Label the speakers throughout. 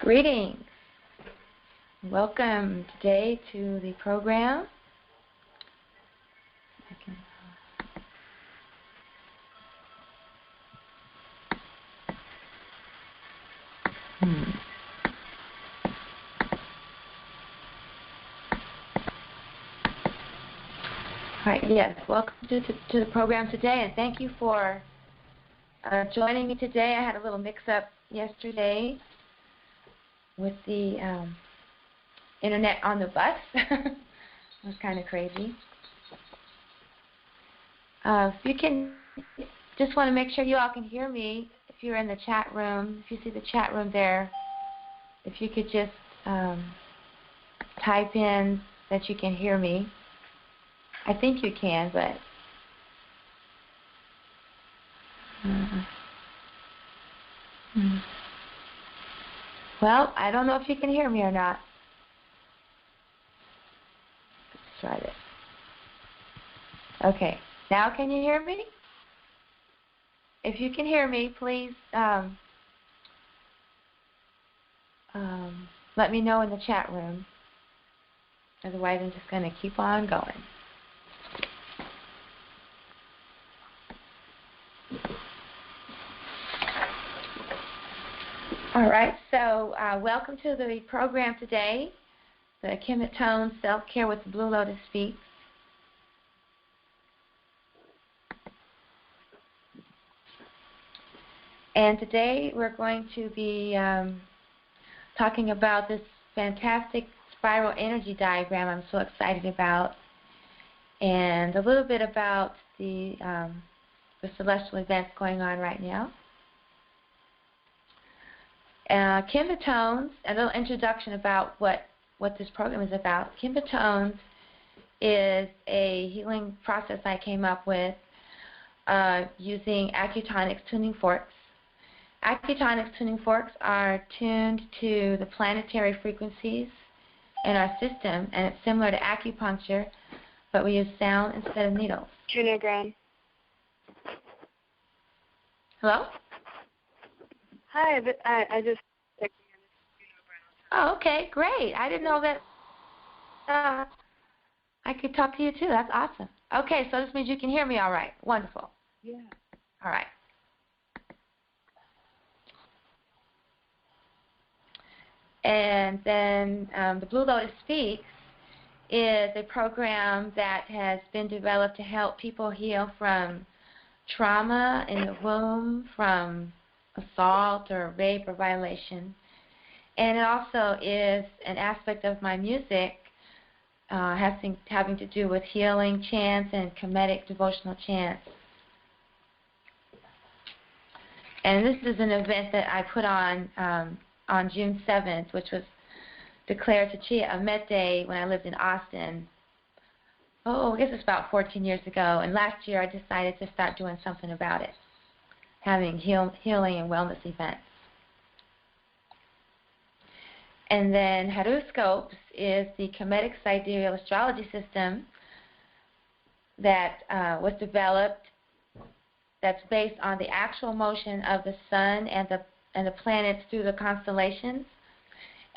Speaker 1: Greetings. Welcome today to the program. All right, yes, welcome to the program today, and thank you for joining me today. I had a little mix-up yesterday with the internet on the bus. It was kind of crazy. If you can, just want to make sure you all can hear me. If you're in the chat room, if you see the chat room there, if you could just type in that you can hear me. I think you can, but well, I don't know if you can hear me or not. Let's try this. Okay, now can you hear me? If you can hear me, please let me know in the chat room. Otherwise, I'm just going to keep on going. All right, so welcome to the program today, the KemeTones Self-Care with the Blue Lotus Speaks. And today we're going to be talking about this fantastic spiral energy diagram I'm so excited about, and a little bit about the celestial events going on right now. KemeTones, a little introduction about what this program is about. KemeTones is a healing process I came up with using Acutonics tuning forks. Acutonics tuning forks are tuned to the planetary frequencies in our system, and it's similar to acupuncture, but we use sound instead of needles.
Speaker 2: Tunogram.
Speaker 1: Hello?
Speaker 2: Hi, I just...
Speaker 1: Oh, okay, great. I didn't know that I could talk to you too. That's awesome. Okay, so this means you can hear me all right. Wonderful.
Speaker 2: Yeah.
Speaker 1: All right. And then the Blue Lotus Speaks is a program that has been developed to help people heal from trauma in the womb, from assault or rape or violation. And it also is an aspect of my music having to do with healing chants and Kemetic Devotional Chants. And this is an event that I put on June 7th, which was declared Sebai Maa Day when I lived in Austin. I guess it's about 14 years ago. And last year I decided to start doing something about it, having healing and wellness events. And then HeruScopes is the Kemetic sidereal astrology system that was developed, that's based on the actual motion of the sun and the planets through the constellations.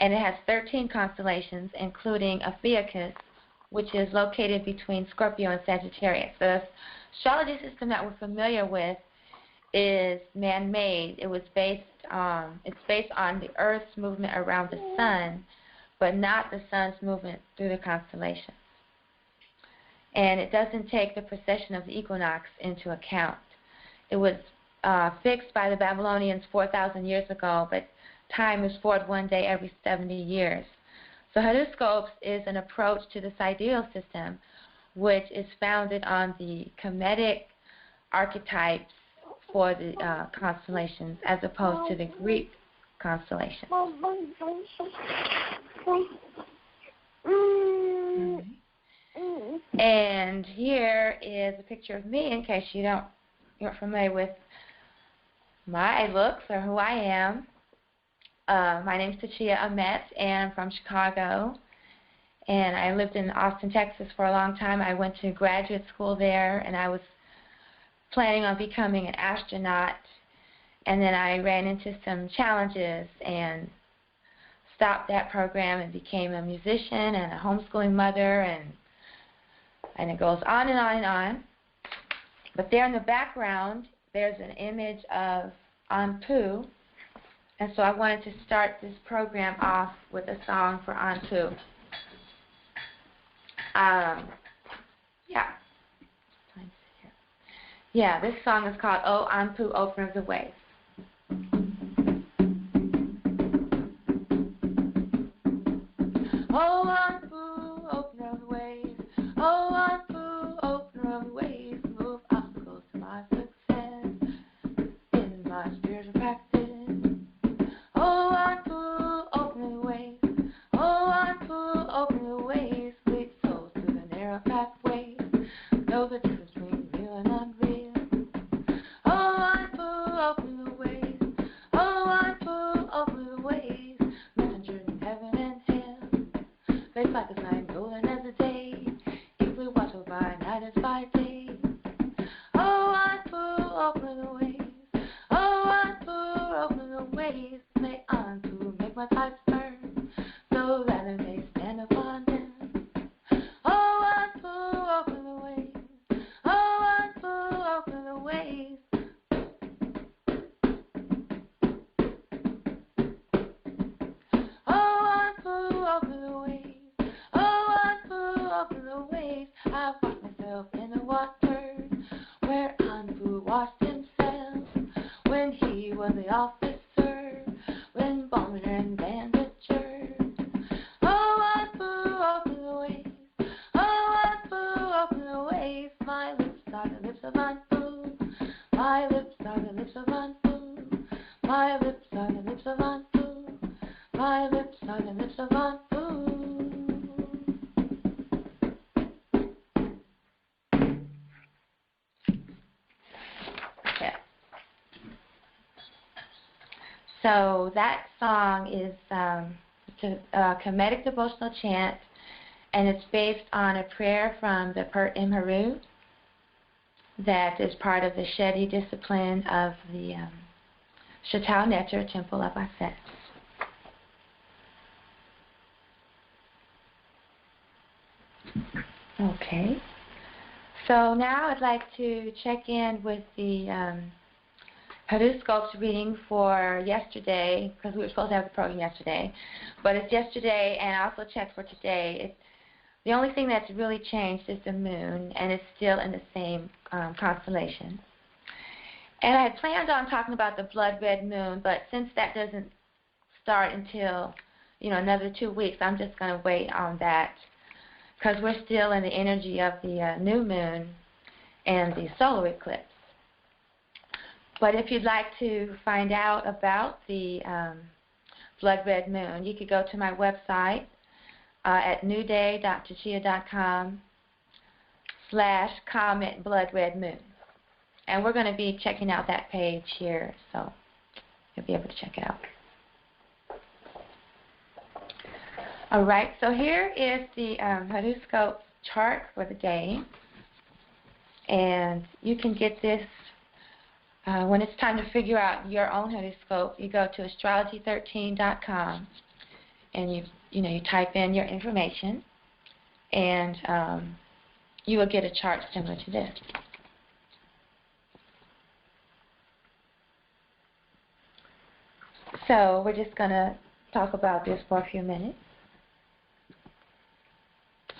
Speaker 1: And it has 13 constellations, including Akia, which is located between Scorpio and Sagittarius. The astrology system that we're familiar with is man-made. It's based on the Earth's movement around the sun, but not the sun's movement through the constellations. And it doesn't take the precession of the equinox into account. It was fixed by the Babylonians 4,000 years ago, but time is forward one day every 70 years. So HeruScopes is an approach to the sidereal system, which is founded on the Kemetic archetypes for the constellations, as opposed to the Greek constellations. And here is a picture of me, in case you're familiar with my looks or who I am. My name is Sebai Maa, and I'm from Chicago. And I lived in Austin, Texas for a long time. I went to graduate school there, and I was planning on becoming an astronaut. And then I ran into some challenges and stopped that program and became a musician and a homeschooling mother, and it goes on and on and on. But there in the background, there's an image of Anpu, and so I wanted to start this program off with a song for Anpu. Yeah, this song is called Oh Anpu, Opener of the Ways. Oh Anpu, opener of the ways. Oh Anpu, opener of the ways. Move obstacles to my success in my spiritual practice. Oh Anpu, opener of the ways. Oh Anpu, opener of the ways. Lead souls to the narrow pathways. Know the difference between real and unreal. Oh Anpu, opener of the ways. Oh Anpu, opener of the ways. Messenger in heaven and hell. Face like a sign, golden as the day. Equally watchful by night as by day. Oh Anpu, open the ways. Oh Anpu, open the ways. May Anpu make my pipes burn, so that I may stand upon them. Oh Anpu, open the ways. Oh Anpu, open the ways. Oh Anpu, open the ways. Oh Anpu, open the ways. I washed myself in the water where Anpu washed himself when he was the officer, when bomber and bandager. Oh Anpu, open the ways. Oh Anpu, open the ways. My lips are the lips of Anpu. My lips are the lips of Anpu. My lips are the lips of Anpu. My lips are the lips of Anpu. Okay. So that song is a Kemetic Devotional Chant, and it's based on a prayer from the Pert Imheru that is part of the Shedi discipline of the Shatao Neter Temple of Aset. Okay, so now I'd like to check in with the HeruScopes reading for yesterday, because we were supposed to have the program yesterday, but it's yesterday, and I also checked for today. The only thing that's really changed is the moon, and it's still in the same constellation. And I had planned on talking about the blood red moon, but since that doesn't start until another 2 weeks, I'm just going to wait on that, because we're still in the energy of the new moon and the solar eclipse. But if you'd like to find out about the blood red moon, you could go to my website at newday.tachia.com/comment blood red moon. And we're going to be checking out that page here, so you'll be able to check it out. All right, so here is the HeruScope chart for the day, and you can get this when it's time to figure out your own HeruScope. You go to astrology13.com, and you type in your information, and you will get a chart similar to this. So we're just going to talk about this for a few minutes.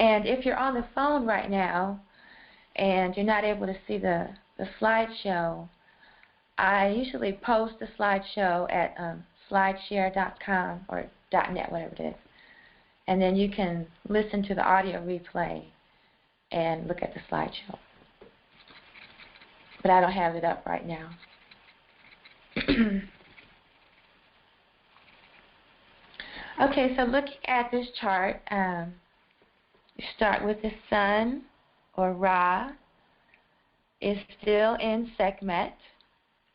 Speaker 1: And if you're on the phone right now and you're not able to see the slideshow, I usually post the slideshow at slideshare.com or .net, whatever it is. And then you can listen to the audio replay and look at the slideshow. But I don't have it up right now. Okay, so looking at this chart, you start with the sun, or Ra, is still in Sekhmet,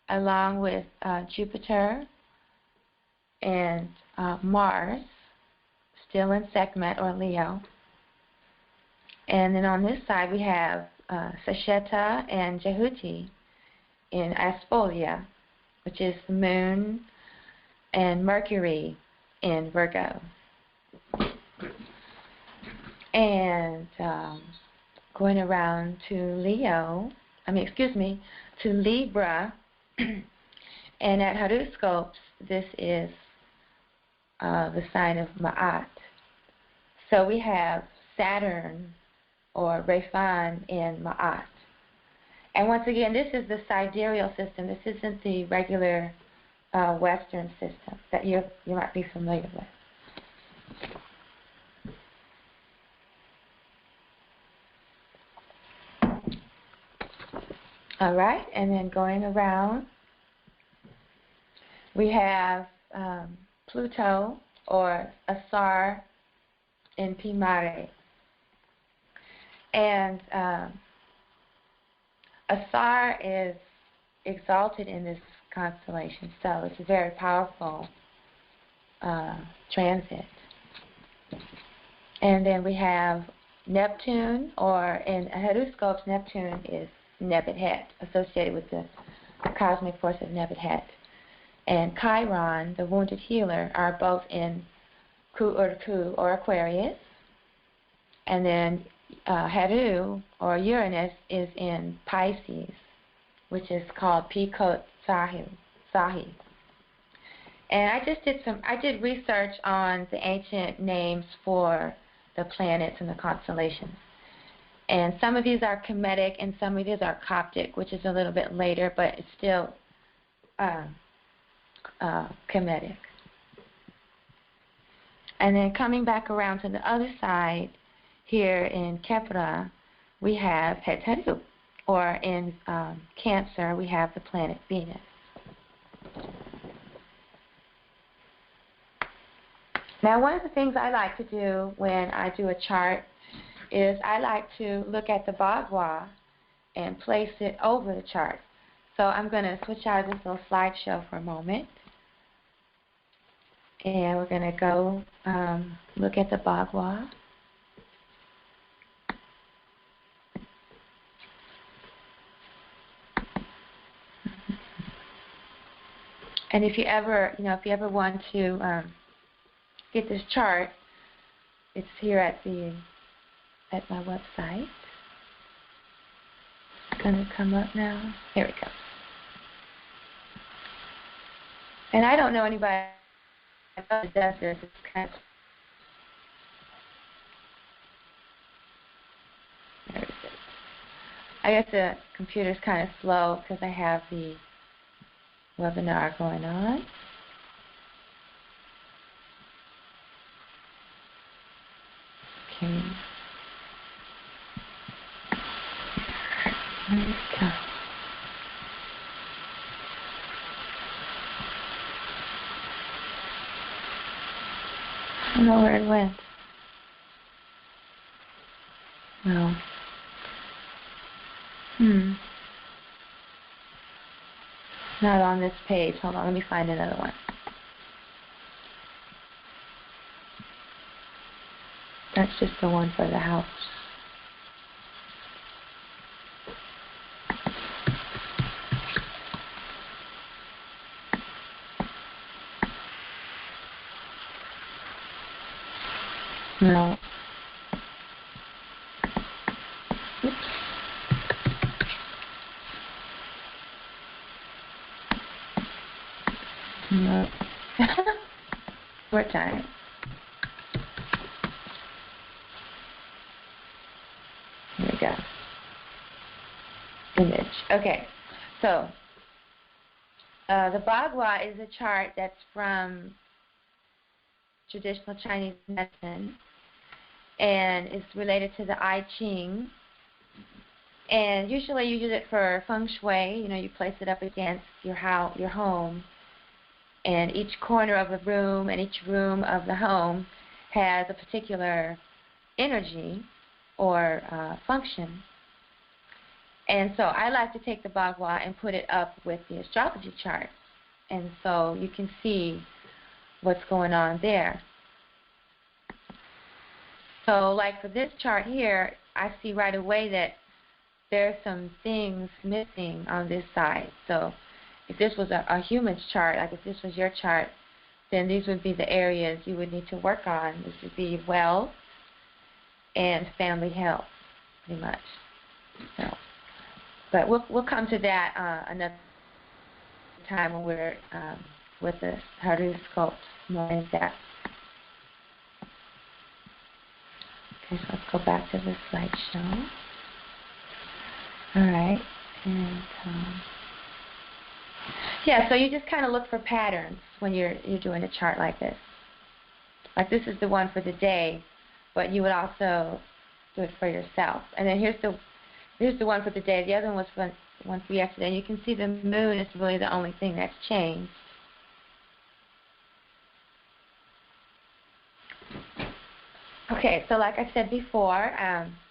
Speaker 1: along with Jupiter and Mars, still in Sekhmet, or Leo. And then on this side we have Sesheta and Jehuti in Aspolia, which is the moon and Mercury in Virgo. And going around to to Libra. And at HeruScopes, this is the sign of Ma'at. So we have Saturn or Raphan in Ma'at. And once again, this is the sidereal system. This isn't the regular Western system that you might be familiar with. All right, and then going around, we have Pluto or Asar in Pimare. And Asar is exalted in this constellation, so it's a very powerful transit. And then we have Neptune, or in HeruScopes, Neptune is Nebuchadnezzar, associated with the cosmic force of Nebuchadnezzar. And Chiron, the wounded healer, are both in Ku or Aquarius. And then Heru, or Uranus, is in Pisces, which is called Pikot Sahi. And I did research on the ancient names for the planets and the constellations. And some of these are Kemetic and some of these are Coptic, which is a little bit later, but it's still Kemetic. And then coming back around to the other side, here in Kepra, we have Heteru, or in Cancer, we have the planet Venus. Now, one of the things I like to do when I do a chart is I like to look at the Bagua and place it over the chart. So I'm going to switch out of this little slideshow for a moment. And we're going to go look at the Bagua. And if you ever want to get this chart, it's here at my website. It's going to come up now. Here we go. And I don't know anybody that does this. It's kind of, there it is. I guess the computer's kind of slow because I have the webinar going on. Okay. Here we go. I don't know where it went. Well. Not on this page. Hold on, let me find another one. That's just the one for the house. No. Oops. No. More time. Here we go. Image. Okay. So, the Bagua is a chart that's from traditional Chinese medicine, and it's related to the I Ching. And usually you use it for feng shui. You place it up against your home, and each corner of the room and each room of the home has a particular energy or function. And so I like to take the Bagua and put it up with the astrology chart, and so you can see what's going on there. So like for this chart here, I see right away that there's some things missing on this side. So if this was a human's chart, like if this was your chart, then these would be the areas you would need to work on. This would be wealth and family health, pretty much. So, but we'll come to that another time when we're with the HeruScopes more in depth. Okay, so let's go back to the slideshow. All right, and yeah, so you just kind of look for patterns when you're doing a chart like this. Like this is the one for the day, but you would also do it for yourself. And then here's the one for the day. The other one was one for yesterday. And you can see the moon is really the only thing that's changed. Okay, so like I said before,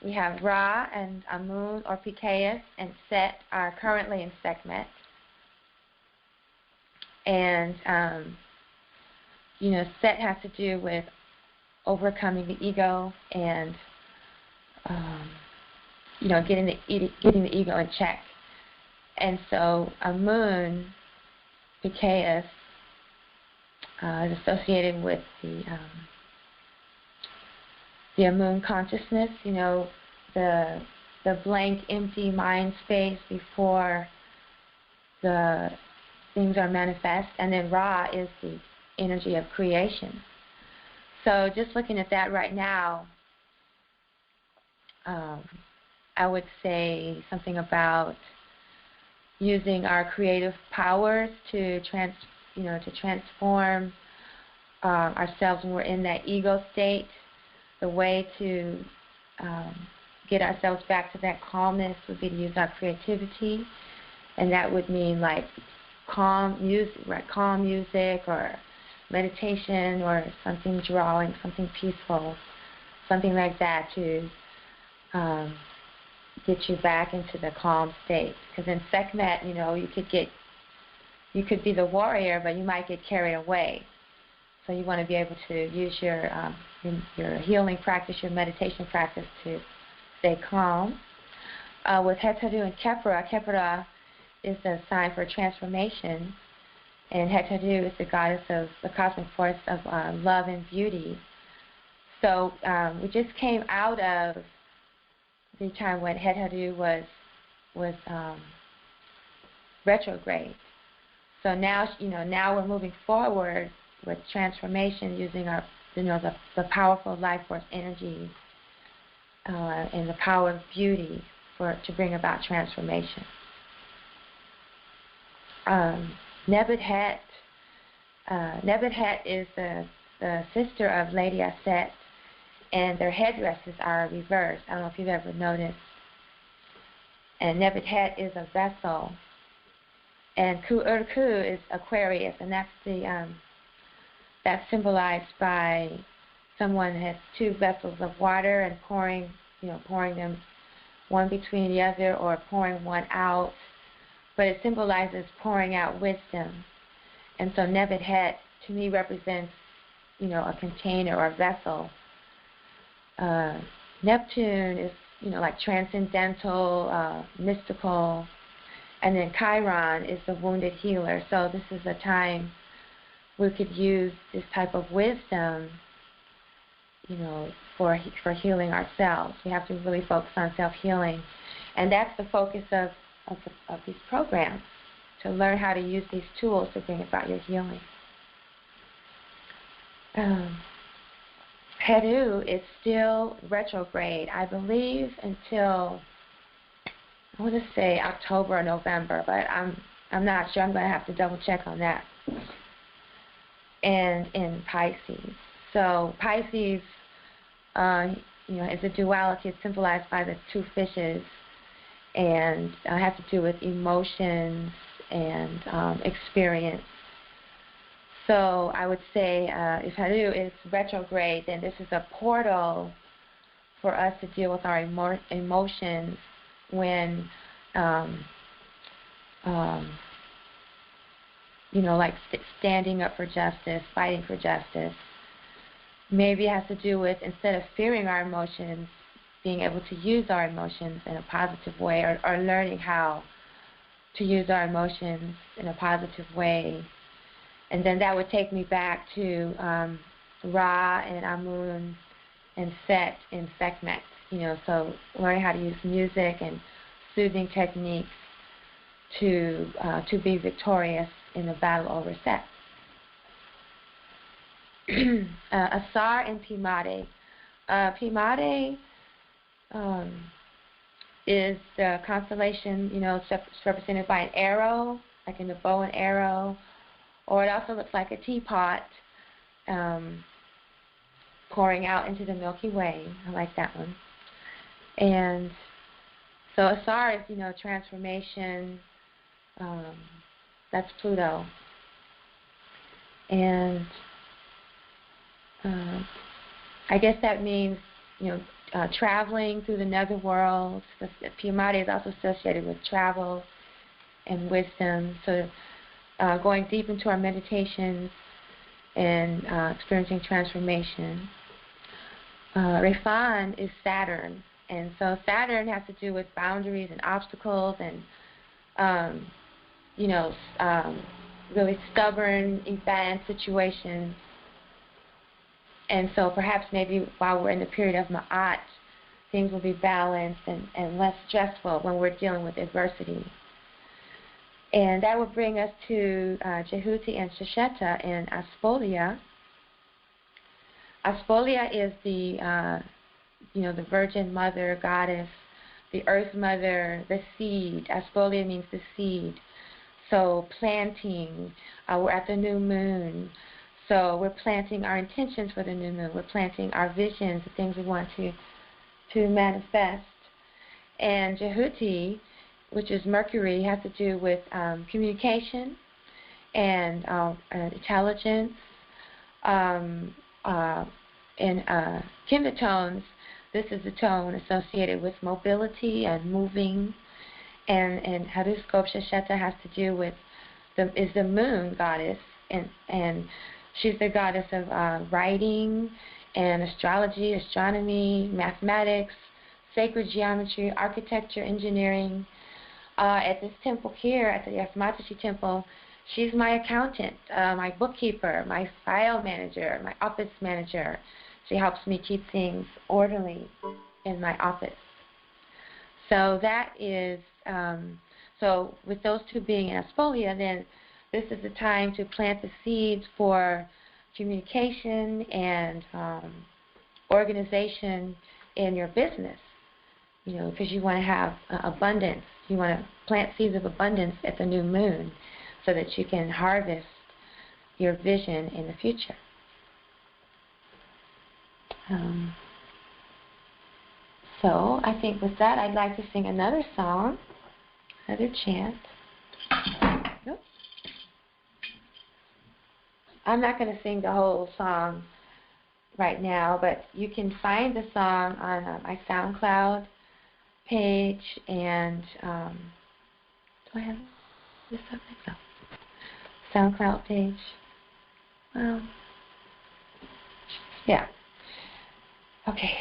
Speaker 1: we have Ra and Amun or Pikaeus and Set are currently in Sekhmet. And, Set has to do with overcoming the ego and, getting the ego in check. And so Amun, Pikaeus, is associated with the Amun consciousness, the blank, empty mind space before the things are manifest. And then Ra is the energy of creation. So just looking at that right now, I would say something about using our creative powers to transform ourselves when we're in that ego state. The way to get ourselves back to that calmness would be to use our creativity, and that would mean like calm music or meditation or something drawing, something peaceful, something like that to get you back into the calm state. Because in Sekhmet, you could be the warrior, but you might get carried away. So you want to be able to use your healing practice, your meditation practice to stay calm. With Heteru and Khepera is a sign for transformation, and Heteru is the goddess of the cosmic force of love and beauty. So we just came out of the time when Heteru was retrograde. So now we're moving forward with transformation using our the powerful life force energy and the power of beauty to bring about transformation. Nebuchadnezzar is the sister of Lady Aset, and their headdresses are reversed. I don't know if you've ever noticed. And Nebuchadnezzar is a vessel, and Ku is Aquarius, and that's symbolized by someone who has two vessels of water and pouring them one between the other or pouring one out. But it symbolizes pouring out wisdom. And so Nebuchadnezzar, to me, represents, a container or a vessel. Neptune is, like transcendental, mystical. And then Chiron is the wounded healer. So this is a time we could use this type of wisdom, for healing ourselves. We have to really focus on self-healing. And that's the focus of these programs, to learn how to use these tools to bring about your healing. Heru is still retrograde, I believe, until, I want to say October or November, but I'm not sure. I'm going to have to double check on that. And in Pisces. So Pisces, is a duality. It's symbolized by the two fishes, and has to do with emotions and experience. So I would say if Heru is retrograde, then this is a portal for us to deal with our emotions when, like standing up for justice, fighting for justice. Maybe it has to do with, instead of fearing our emotions, being able to use our emotions in a positive way, or learning how to use our emotions in a positive way And then that would take me back to Ra and Amun and Set and Sekhmet. So learning how to use music and soothing techniques to be victorious in the battle over Set. Asar and Pimade. Pimade is the constellation, it's represented by an arrow, like in the bow and arrow, or it also looks like a teapot pouring out into the Milky Way. I like that one. And so Asar is, transformation. That's Pluto. And I guess that means, traveling through the netherworld. The Pimade is also associated with travel and wisdom. So going deep into our meditations and experiencing transformation. Refan is Saturn. And so Saturn has to do with boundaries and obstacles and, really stubborn events, situations. And so perhaps maybe while we're in the period of Ma'at, things will be balanced and less stressful when we're dealing with adversity. And that would bring us to Jehuti and Shesheta in Aspolia. Aspolia is the Virgin Mother Goddess, the Earth Mother, the seed. Aspolia means the seed. So planting, we're at the new moon. So we're planting our intentions for the new moon. We're planting our visions, the things we want to manifest. And Jehuti, which is Mercury, has to do with communication and intelligence. In KemeTones, this is the tone associated with mobility and moving. And HeruScopes Shesheta has to do with the moon goddess, and she's the goddess of writing and astrology, astronomy, mathematics, sacred geometry, architecture, engineering. At this temple here, at the Yasmatashi temple, she's my accountant, my bookkeeper, my file manager, my office manager. She helps me keep things orderly in my office. So that is, so with those two being in Aspolia, then this is the time to plant the seeds for communication and organization in your business, because you want to have abundance. You want to plant seeds of abundance at the new moon so that you can harvest your vision in the future. So I think with that, I'd like to sing another song, another chant. Nope. I'm not going to sing the whole song right now, but you can find the song on my SoundCloud page, and do I have this up next? No. SoundCloud page. Yeah. Okay.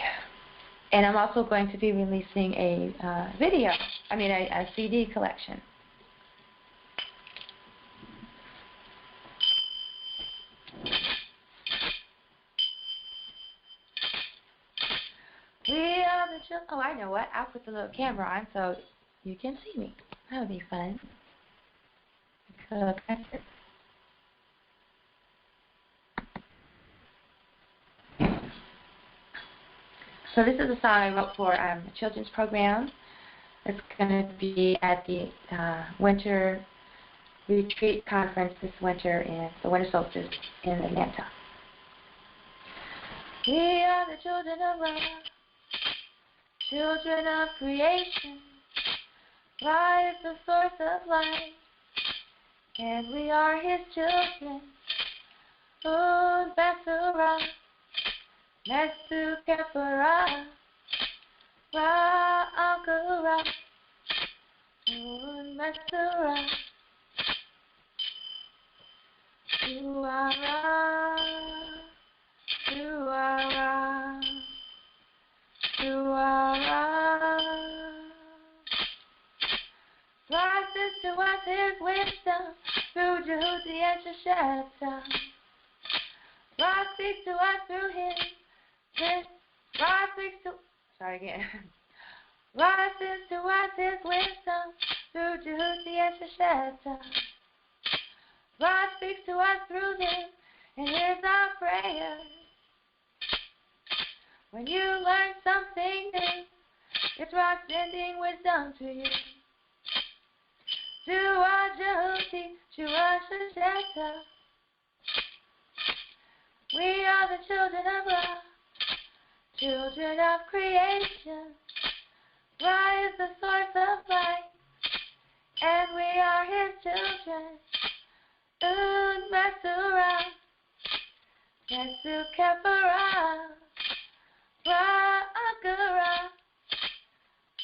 Speaker 1: And I'm also going to be releasing a a CD collection. We are the children. Oh, I know what. I'll put the little camera on so you can see me. That would be fun. So this is a song I wrote for a children's program. It's going to be at the winter retreat conference this winter in the winter solstice in Atlanta. We are the children of Ra, children of creation. Ra is the source of life, and we are His children. Oh, Basura, Mesu Kepara, Ra Ankara, Un Mesura, you are Ra, you are Ra, you are Ra. Ra says to us His wisdom, through Jehuti and Shasheta. Ra speaks to us through his Ra speaks to, sorry again. Ra sends to us his wisdom through Jehuti and Shasheta. Ra speaks to us through them and hears our prayers. When you learn something new, it's Ra sending wisdom to you. Shua Jehuti, Shua Shasheta. We are the children of Ra, children of creation. Ra is the source of life, and we are his children. Un Masura, Mesu Kepara, Ra Agara,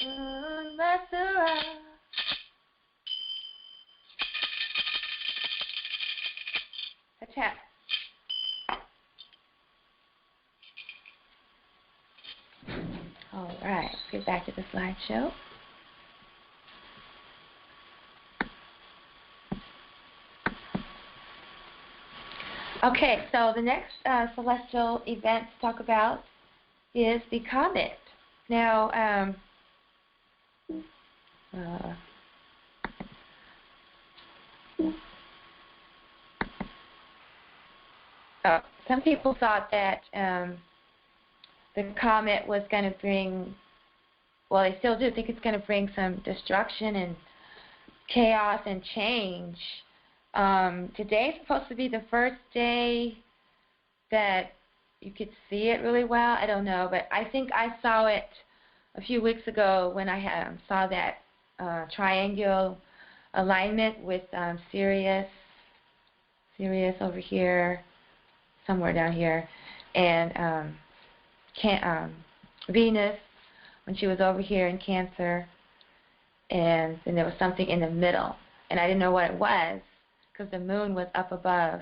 Speaker 1: Un Masura. Attack. All right, let's get back to the slideshow. Okay, so the next celestial event to talk about is the comet. Now, some people thought that the comet was going to bring, well, they still do think it's going to bring some destruction and chaos and change. Today's supposed to be the first day that you could see it really well. I don't know, but I think I saw it a few weeks ago when I saw that triangle alignment with Sirius over here, somewhere down here, and Venus when she was over here in Cancer, and then there was something in the middle, and I didn't know what it was because the moon was up above,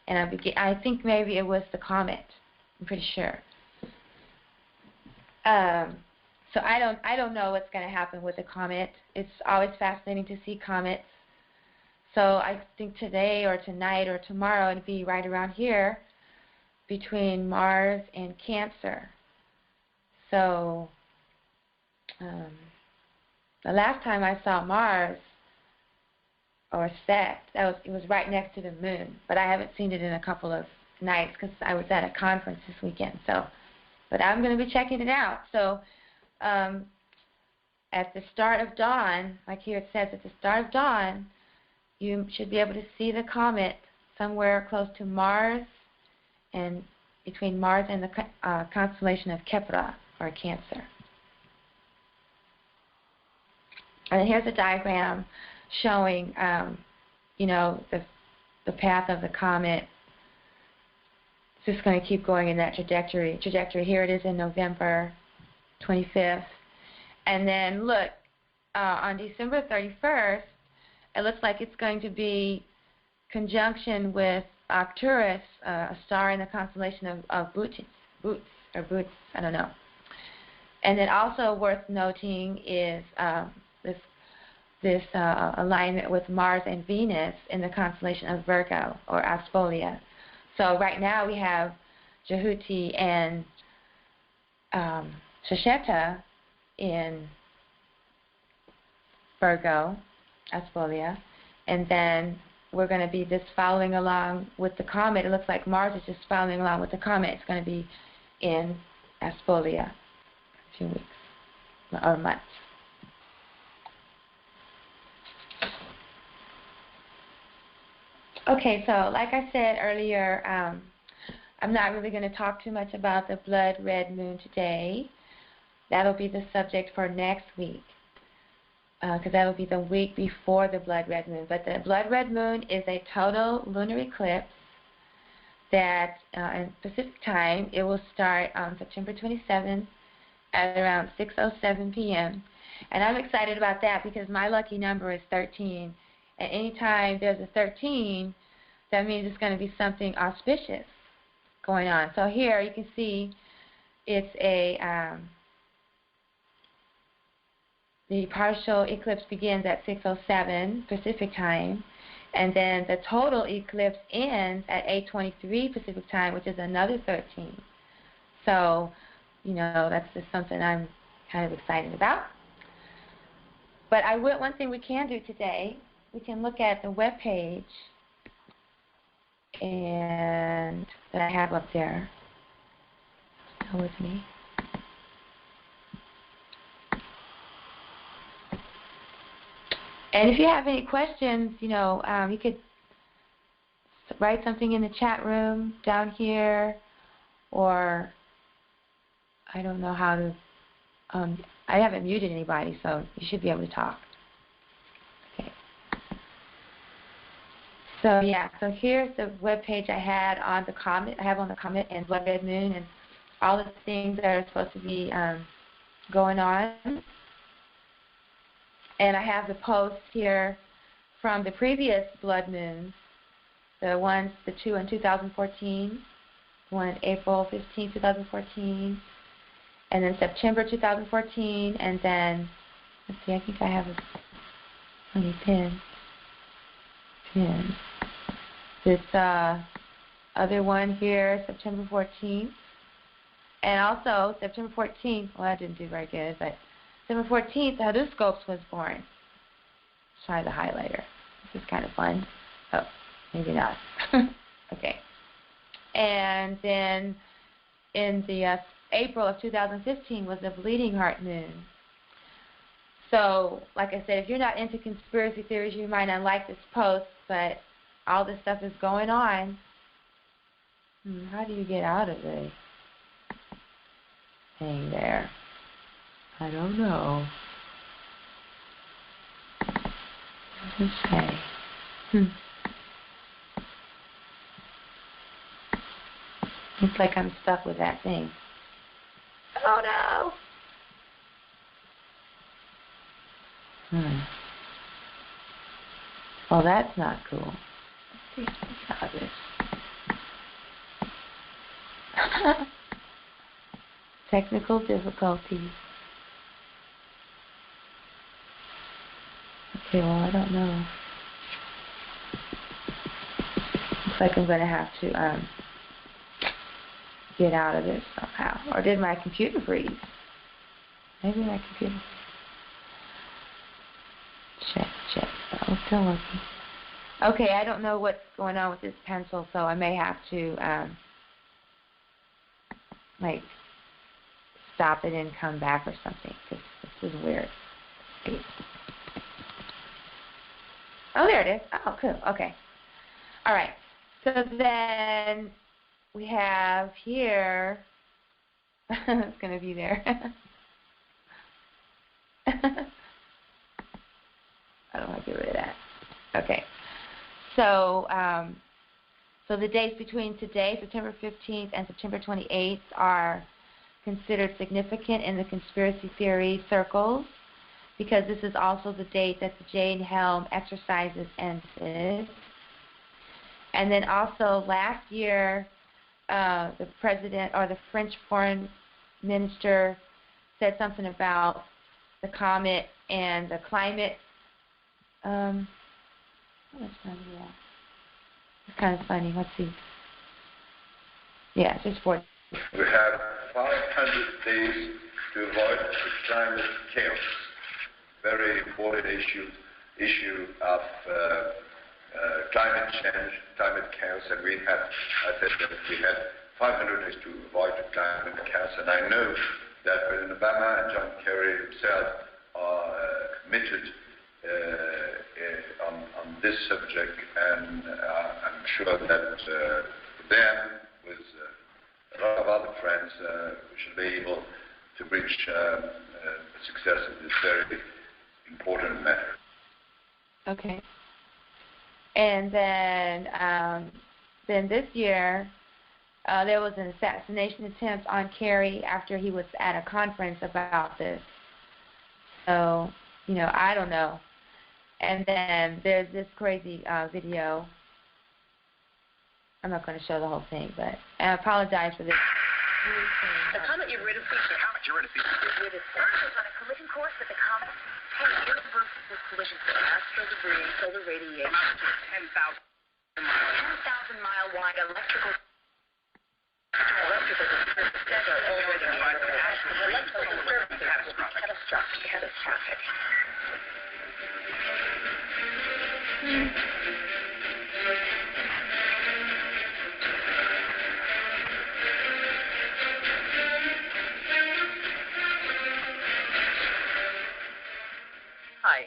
Speaker 1: and I think maybe it was the comet. I'm pretty sure. So I don't know what's going to happen with the comet. It's always fascinating to see comets. So I think today or tonight or tomorrow it'll be right around here between Mars and Cancer. So the last time I saw Mars or set, it was right next to the moon, but I haven't seen it in a couple of nights because I was at a conference this weekend. So, but I'm going to be checking it out. So at the start of dawn, like here it says, at the start of dawn, you should be able to see the comet somewhere close to Mars and between Mars and the constellation of Kepra, or Cancer. And here's a diagram showing, the path of the comet. It's just going to keep going in that trajectory. Here it is in November 25th. And then look, on December 31st, it looks like it's going to be conjunction with Arcturus, a star in the constellation of Boots, I don't know. And then also worth noting is this alignment with Mars and Venus in the constellation of Virgo, or Aspolia. So right now we have Jehuti and Shasheta in Virgo, Aspolia, and then we're going to be just following along with the comet. It looks like Mars is just following along with the comet. It's going to be in Aspolia a few weeks or months. Okay, so like I said earlier, I'm not really going to talk too much about the blood red moon today. That'll be the subject for next week, because that'll be the week before the blood red moon. But the blood red moon is a total lunar eclipse that in Pacific time, it will start on September 27th at around 6:07 p.m. And I'm excited about that because my lucky number is 13. And anytime there's a 13, that means it's going to be something auspicious going on. So here you can see it's the partial eclipse begins at 6:07 Pacific time, And then the total eclipse ends at 8:23 Pacific time, which is another 13. So, that's just something I'm kind of excited about. But one thing we can do today, we can look at the web page and that I have up there. Still with me. And if you have any questions, you could write something in the chat room down here, or I don't know how to, I haven't muted anybody, so you should be able to talk. Okay. So here's the web page I had on the comet. I have on the comet and blood red moon and all the things that are supposed to be going on. And I have the posts here from the previous blood moons, the two in 2014, one in April 15, 2014, and then September 2014, and then, let's see, I think I have a funny pin. This other one here, September 14th, and also September 14th, well, I didn't do very good, but September 14th, HeruScopes was born. Let's try the highlighter. This is kind of fun. Oh, maybe not. Okay. And then in the April of 2015 was the bleeding heart moon. So, like I said, if you're not into conspiracy theories, you might not like this post, but all this stuff is going on. How do you get out of the thing there? I don't know. What does it say? Looks like I'm stuck with that thing. Oh no! Well, that's not cool. Let's see how this. Technical difficulties. Okay, well, I don't know. Looks like I'm going to have to get out of this somehow. Or did my computer freeze? Maybe my computer. Check. Oh, still working. Okay, I don't know what's going on with this pencil, so I may have to stop it and come back or something, because this is weird. Oh, there it is. Oh, cool. Okay. All right. So then we have here, it's going to be there. I don't want to get rid of that. Okay. So, so the dates between today, September 15th, and September 28th are considered significant in the conspiracy theory circles, because this is also the date that the Jade Helm exercises ended. And then also last year, the president or the French foreign minister said something about the comet and the climate. How much time do we have? It's kind of funny. Let's see. Yeah, just 4.
Speaker 3: We have 500 days to avoid the climate chaos. Very important issue of climate change, climate chaos, and I said that we had 500 days to avoid the climate chaos, and I know that President Obama and John Kerry himself are committed on this subject, and I'm sure that them, with a lot of other friends, we should be able to reach success in this very important matter.
Speaker 1: Okay. And then this year, there was an assassination attempt on Kerry after he was at a conference about this. So, I don't know. And then there's this crazy video. I'm not going to show the whole thing, but I apologize for this
Speaker 4: The comet Eurydice is on a collision course with the comet. Hey, here's the this collision with astro debris, solar radiation. Amounts to a 10,000-mile wide electrical disturbances are already electrical disturbances catastrophic.
Speaker 5: Hi.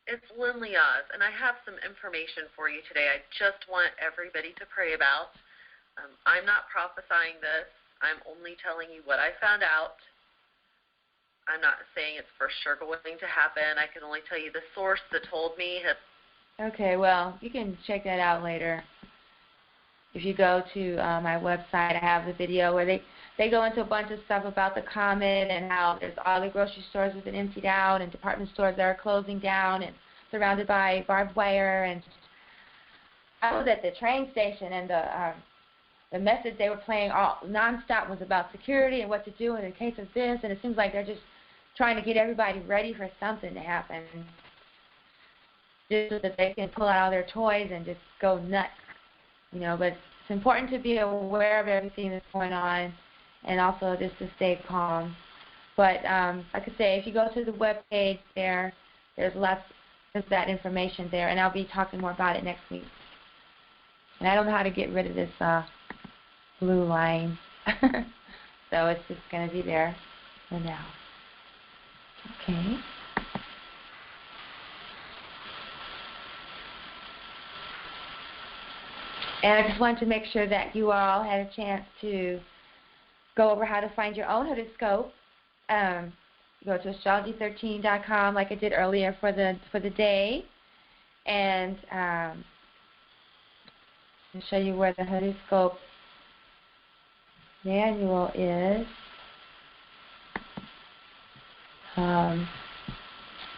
Speaker 5: It's Lynn Leoz, and I have some information for you today I just want everybody to pray about. I'm not prophesying this. I'm only telling you what I found out. I'm not saying it's for sure going to happen. I can only tell you the source that told me.
Speaker 1: Okay, well, you can check that out later. If you go to my website, I have the video where they go into a bunch of stuff about the comet and how there's all the grocery stores have been emptied out and department stores that are closing down and surrounded by barbed wire. And I was at the train station, and the message they were playing all nonstop was about security and what to do in case of this. And it seems like they're just trying to get everybody ready for something to happen, just so that they can pull out all their toys and just go nuts. But it's important to be aware of everything that's going on and also just to stay calm. But like I say, if you go to the webpage there's lots of that information there, and I'll be talking more about it next week. And I don't know how to get rid of this blue line, so it's just going to be there for now. Okay. And I just wanted to make sure that you all had a chance to go over how to find your own horoscope. Go to astrology13.com like I did earlier for the day, and I'll show you where the horoscope manual is.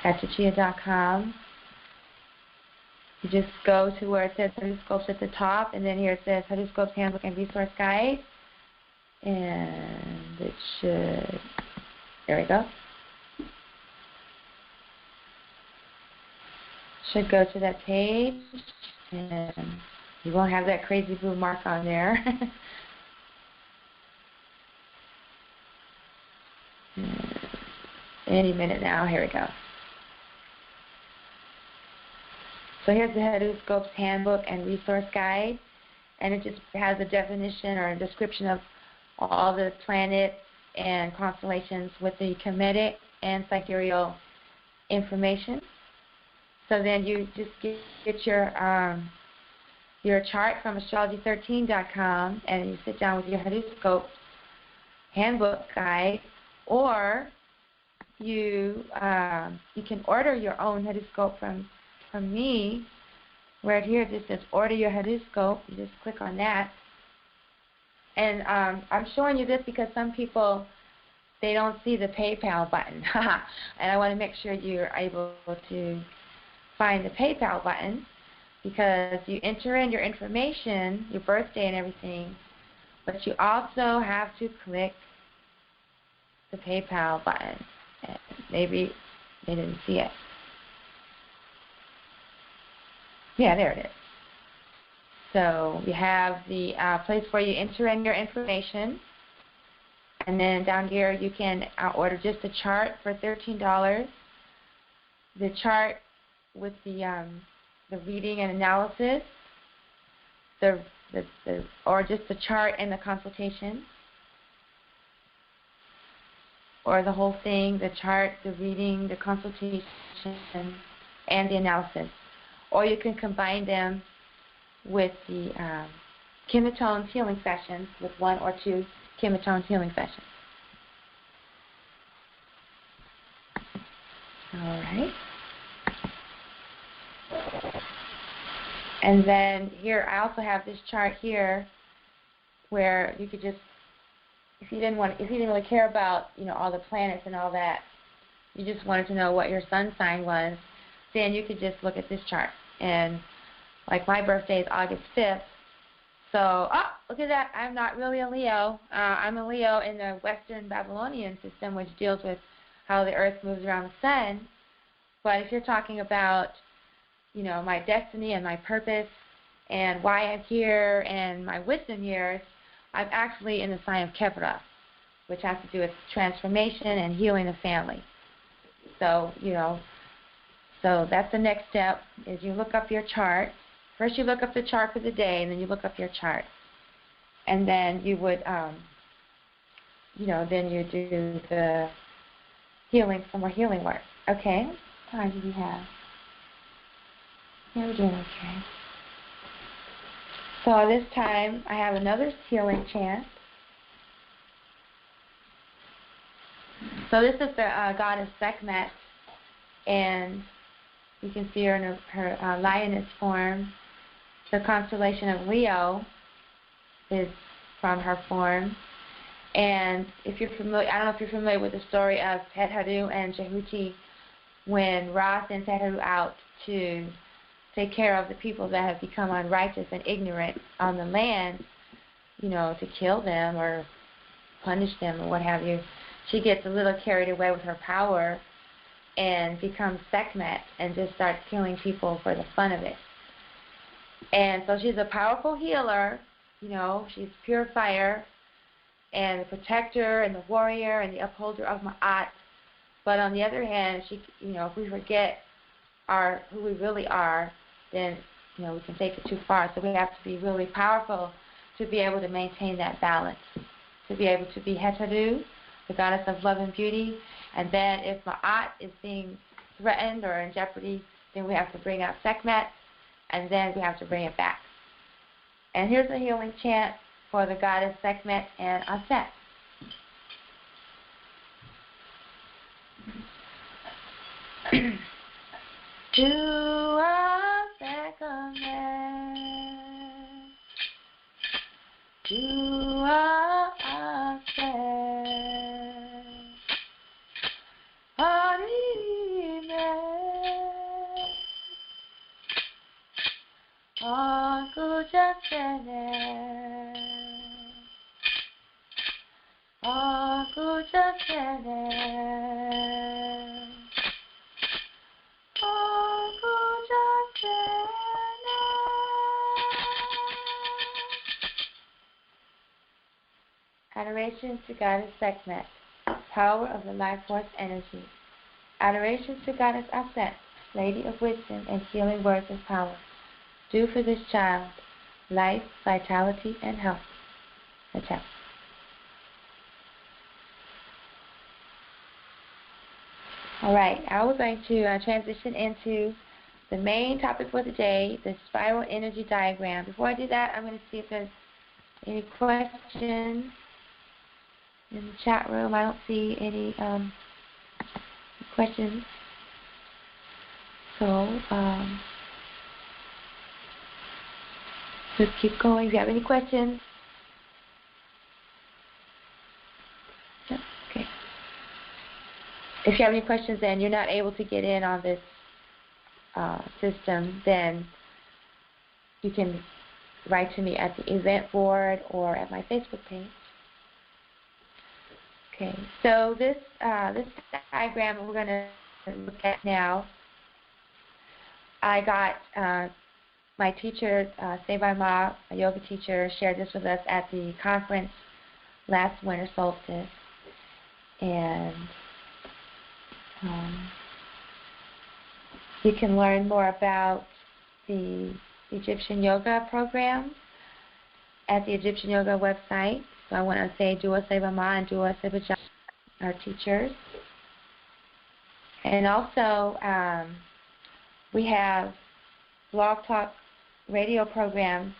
Speaker 1: Akia.com. You just go to where it says horoscopes at the top, and then here it says Horoscopes Handbook and Resource Guide. And it should, there we go. Should go to that page, and you won't have that crazy blue mark on there. Any minute now, here we go. So here's the Horoscopes Handbook and Resource Guide, and it just has a definition or a description of all the planets and constellations with the Kemetic and sidereal information. So then you just get your chart from astrology13.com, and you sit down with your Horoscopes Handbook guide, or you can order your own horoscope from me. Right here it just says order your horoscope. You just click on that. And I'm showing you this because some people, they don't see the PayPal button. And I want to make sure you're able to find the PayPal button, because you enter in your information, your birthday and everything, but you also have to click the PayPal button. And maybe they didn't see it. Yeah, there it is. So you have the place where you enter in your information, and then down here you can order just a chart for $13. The chart with the reading and analysis, or just the chart and the consultation, or the whole thing, the chart, the reading, the consultation, and the analysis. Or you can combine them with the KemeTones healing sessions, with 1 or 2 KemeTones healing sessions. All right. And then here, I also have this chart here where you could just, if you didn't really care about, all the planets and all that, you just wanted to know what your sun sign was, then you could just look at this chart. And Like my birthday is August 5th. So, look at that. I'm not really a Leo. I'm a Leo in the Western Babylonian system, which deals with how the earth moves around the sun. But if you're talking about, my destiny and my purpose and why I'm here and my wisdom years, I'm actually in the sign of Kepra, which has to do with transformation and healing the family. So, so that's the next step, is you look up your chart. First you look up the chart for the day, and then you look up your chart. And then you would, then you do the healing, some more healing work. Okay? How many do we have? Yeah, we're doing okay. So this time I have another healing chant. So this is the goddess Sekhmet, and you can see her in her lioness form. The constellation of Leo is from her form. And if you're familiar, I don't know if you're familiar with the story of Heru and Jehuti, when Ra sends Heru out to take care of the people that have become unrighteous and ignorant on the land, to kill them or punish them or what have you. She gets a little carried away with her power and becomes Sekhmet and just starts killing people for the fun of it. And so she's a powerful healer, she's purifier and the protector and the warrior and the upholder of Ma'at. But on the other hand, she, if we forget who we really are, then, we can take it too far. So we have to be really powerful to be able to maintain that balance, to be able to be Heteru, the goddess of love and beauty. And then if Ma'at is being threatened or in jeopardy, then we have to bring out Sekhmet, and then we have to bring it back. And here's a healing chant for the goddess Sekhmet and Aset. Dua Sekhmet, Dua Aset, Harime, Akujasene, Akujasene, Adoration to Goddess Sekhmet, power of the life force energy. Adoration to Goddess Aset, Lady of Wisdom and healing words of power. Do for this child life, vitality, and health. Attack. All right, now we're going to transition into the main topic for the day, the spiral energy diagram. Before I do that, I'm going to see if there's any questions in the chat room. I don't see any questions. So let's keep going. If you have any questions. Okay. If you have any questions and you're not able to get in on this system, then you can write to me at the event board or at my Facebook page. Okay, so this diagram we're going to look at now, I got my teacher, Sebai Maa, a yoga teacher, shared this with us at the conference last winter solstice. And you can learn more about the Egyptian yoga program at the Egyptian yoga website. So I want to say Dua Sebai Maa and Dua Sebai Maa, our teachers. And also we have Blog Talk radio programs.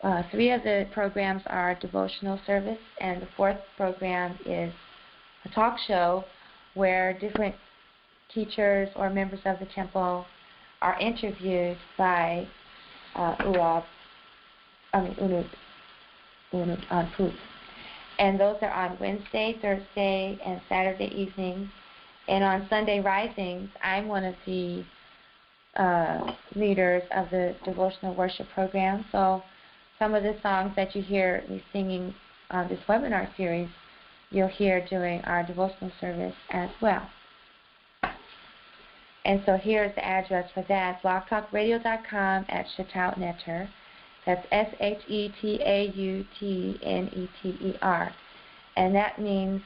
Speaker 1: 3 of the programs are devotional service, and the 4th program is a talk show where different teachers or members of the temple are interviewed by Unut Anput. And those are on Wednesday, Thursday, and Saturday evenings. And on Sunday risings, I'm one of the leaders of the devotional worship program. So some of the songs that you hear me singing on this webinar series, you'll hear during our devotional service as well. And so here's the address for that, blogtalkradio.com /shetautneter. That's SHETAUTNETER. And that means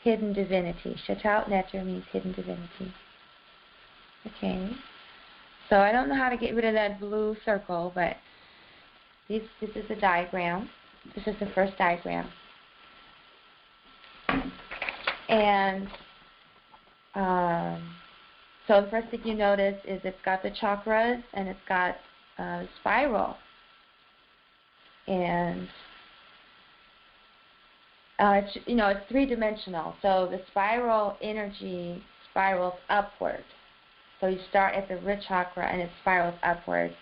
Speaker 1: hidden divinity. Shetautneter means hidden divinity. Okay. So I don't know how to get rid of that blue circle, but this is a diagram. This is the first diagram. And so the first thing you notice is it's got the chakras and it's got a spiral. And it's three-dimensional. So the spiral energy spirals upward. So you start at the root chakra and it spirals upward.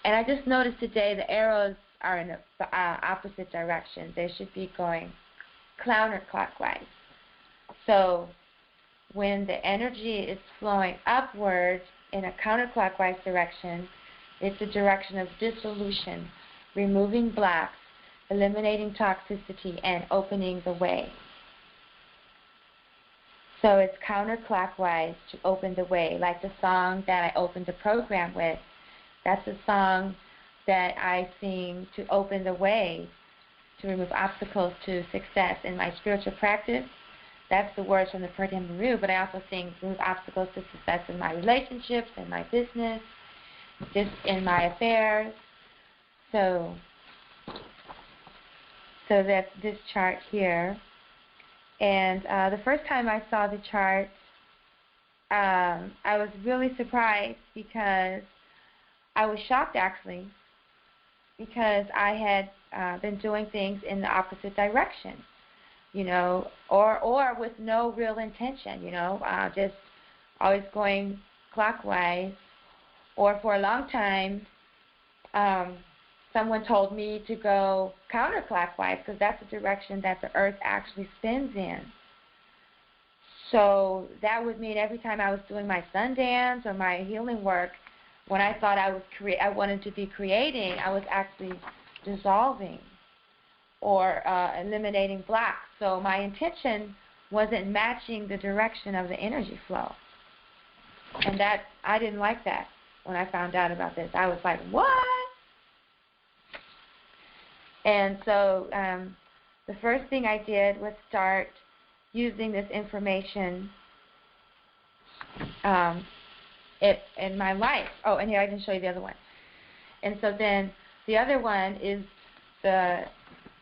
Speaker 1: And I just noticed today the arrows are in the opposite direction. They should be going counterclockwise. So when the energy is flowing upward in a counterclockwise direction, it's a direction of dissolution, removing blocks, eliminating toxicity, and opening the way. So it's counterclockwise to open the way, like the song that I opened the program with. That's a song that I sing to open the way, to remove obstacles to success in my spiritual practice. That's the words from the Purdue Maru, but I also sing remove obstacles to success in my relationships, in my business, just in my affairs. So that's this chart here. And the first time I saw the chart, I was really surprised because I was shocked, actually, because I had been doing things in the opposite direction, or with no real intention, just always going clockwise. Or for a long time, someone told me to go counterclockwise because that's the direction that the earth actually spins in. So that would mean every time I was doing my sun dance or my healing work, when I thought I wanted to be creating, I was actually dissolving or eliminating blocks. So my intention wasn't matching the direction of the energy flow. And that, I didn't like that when I found out about this. I was like, what? And so the first thing I did was start using this information in my life. Oh, and here I didn't show you the other one. And so then the other one is the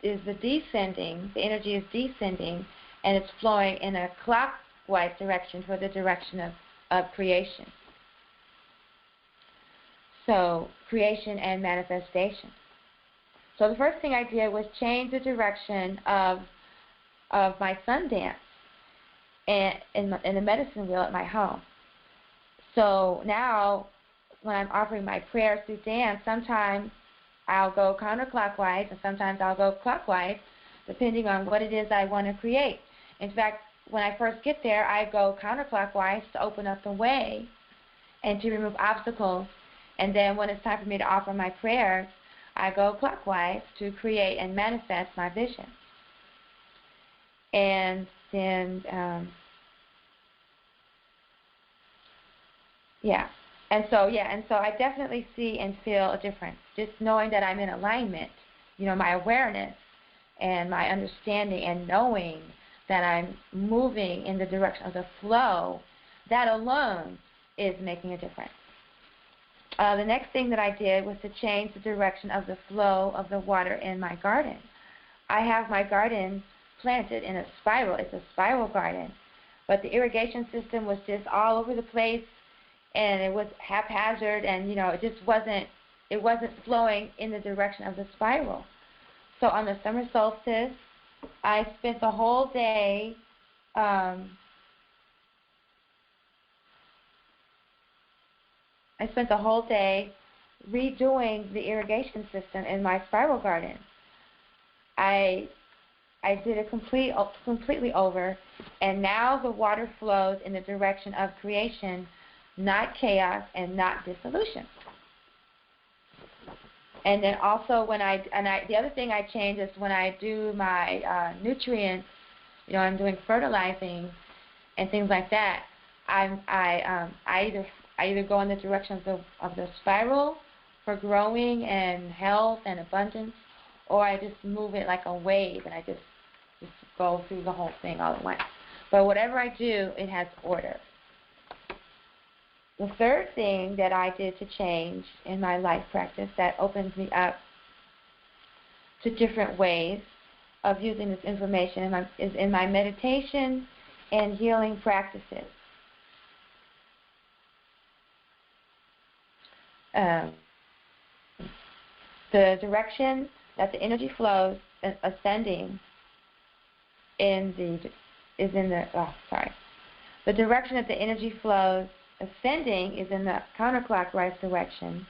Speaker 1: descending. The energy is descending, and it's flowing in a clockwise direction for the direction of creation. So creation and manifestation. So the first thing I did was change the direction of my sun dance in the medicine wheel at my home. So now when I'm offering my prayers through dance, sometimes I'll go counterclockwise and sometimes I'll go clockwise, depending on what it is I want to create. In fact, when I first get there, I go counterclockwise to open up the way and to remove obstacles. And then when it's time for me to offer my prayers, I go clockwise to create and manifest my vision. And then, And so I definitely see and feel a difference. Just knowing that I'm in alignment, my awareness and my understanding and knowing that I'm moving in the direction of the flow, that alone is making a difference. The next thing that I did was to change the direction of the flow of the water in my garden. I have my garden planted in a spiral. It's a spiral garden. But the irrigation system was just all over the place, and it was haphazard, and, it just wasn't flowing in the direction of the spiral. So on the summer solstice, I spent the whole day redoing the irrigation system in my spiral garden. I did it completely over, and now the water flows in the direction of creation not chaos, and not dissolution. And then also the other thing I change is when I do my nutrients, I'm doing fertilizing and things like that. I either go in the direction of the spiral for growing and health and abundance, or I just move it like a wave and I just go through the whole thing all at once. But whatever I do, it has order. The third thing that I did to change in my life practice that opens me up to different ways of using this information is in my meditation and healing practices. The direction that the energy flows ascending the direction that the energy flows ascending is in the counterclockwise direction,